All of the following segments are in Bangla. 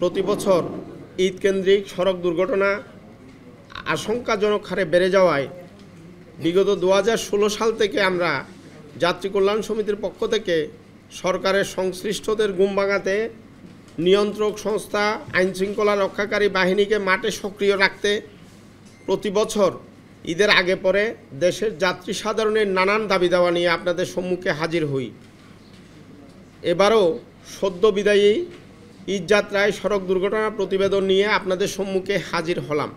প্রতি বছর ঈদকেন্দ্রিক সড়ক দুর্ঘটনা আশঙ্কাজনক হারে বেড়ে যাওয়ায় বিগত 2016 সাল থেকে আমরা যাত্রী কল্যাণ সমিতির পক্ষ থেকে সরকারের সংশ্লিষ্টদের ঘুম ভাঙাতে নিয়ন্ত্রক সংস্থা আইনশৃঙ্খলা রক্ষাকারী বাহিনীকে মাঠে সক্রিয় রাখতে প্রতি বছর ঈদের আগে পরে দেশের যাত্রী সাধারণের নানান দাবি দাওয়া নিয়ে আপনাদের সম্মুখে হাজির হই। এবারও সদ্য বিদায়ী ঈদযাত্রায় সড়ক দুর্ঘটনা প্রতিবেদন নিয়ে আপনাদের সম্মুখে হাজির হলাম।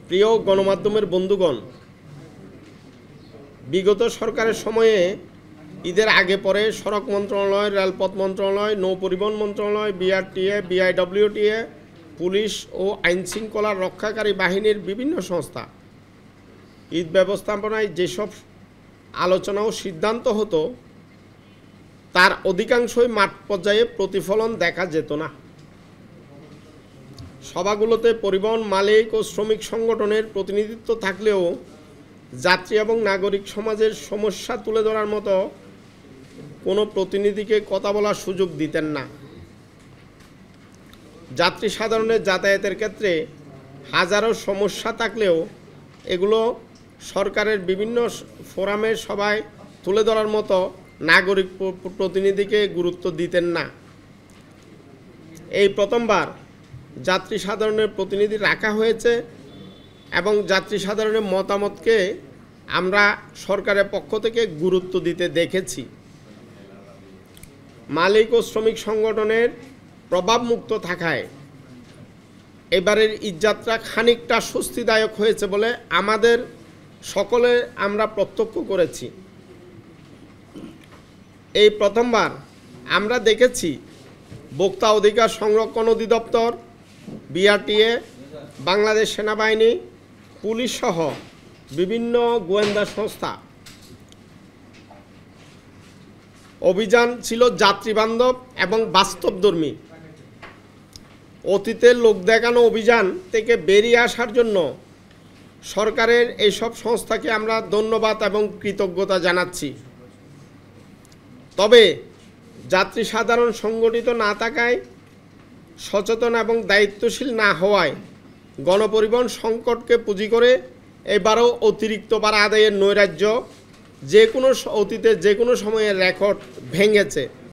প্রিয় গণমাধ্যমের বন্ধুগণ, বিগত সরকারের সময়ে ঈদের আগে পরে সড়ক মন্ত্রণালয়, রেলপথ মন্ত্রণালয়, নৌ পরিবহন মন্ত্রণালয়, বিআরটিএ, বিআইডব্লিউটিএ, পুলিশ ও আইনশৃঙ্খলা রক্ষাকারী বাহিনীর বিভিন্ন সংস্থা ঈদ ব্যবস্থাপনায় যেসব আলোচনা ও সিদ্ধান্ত হতো তার অধিকাংশই মাঠ পর্যায়ে প্রতিফলন দেখা যেত না। সভাগুলোতে পরিবহন মালিক ও শ্রমিক সংগঠনের প্রতিনিধিত্ব থাকলেও যাত্রী এবং নাগরিক সমাজের সমস্যা তুলে ধরার মতো কোনো প্রতিনিধিকে কথা বলার সুযোগ দিতেন না। যাত্রী সাধারণের যাতায়াতের ক্ষেত্রে হাজারো সমস্যা থাকলেও এগুলো সরকারের বিভিন্ন ফোরামের সভায় তুলে ধরার মতো নাগরিক প্রতিনিধিকে গুরুত্ব দিতেন না। এই প্রথমবার যাত্রী সাধারণের প্রতিনিধি রাখা হয়েছে এবং যাত্রী সাধারণের মতামতকে আমরা সরকারের পক্ষ থেকে গুরুত্ব দিতে দেখেছি। মালিক ও শ্রমিক সংগঠনের প্রভাবমুক্ত থাকায় এবারের ঈদযাত্রা খানিকটা স্বস্তিদায়ক হয়েছে বলে আমাদের সকলে আমরা প্রত্যক্ষ করেছি। এই প্রথমবার আমরা দেখেছি ভোক্তা অধিকার সংরক্ষণ অধিদপ্তর, বিআরটিএ, বাংলাদেশ সেনাবাহিনী, পুলিশ সহ বিভিন্ন গোয়েন্দা সংস্থা অভিযান ছিল যাত্রীবান্ধব এবং বাস্তবধর্মী। অতীতের লোক দেখানো অভিযান থেকে বেরিয়ে আসার জন্য সরকারের এইসব সংস্থাকে আমরা ধন্যবাদ এবং কৃতজ্ঞতা জানাচ্ছি। তবে যাত্রী সাধারণ সংগঠিত না থাকায়, সচেতন এবং দায়িত্বশীল না হওয়ায় গণপরিবহন সংকটকে পুঁজি করে এবারও অতিরিক্ত ভাড়া আদায়ের নৈরাজ্য অতীতে যে কোনো সময়ের রেকর্ড ভেঙেছে।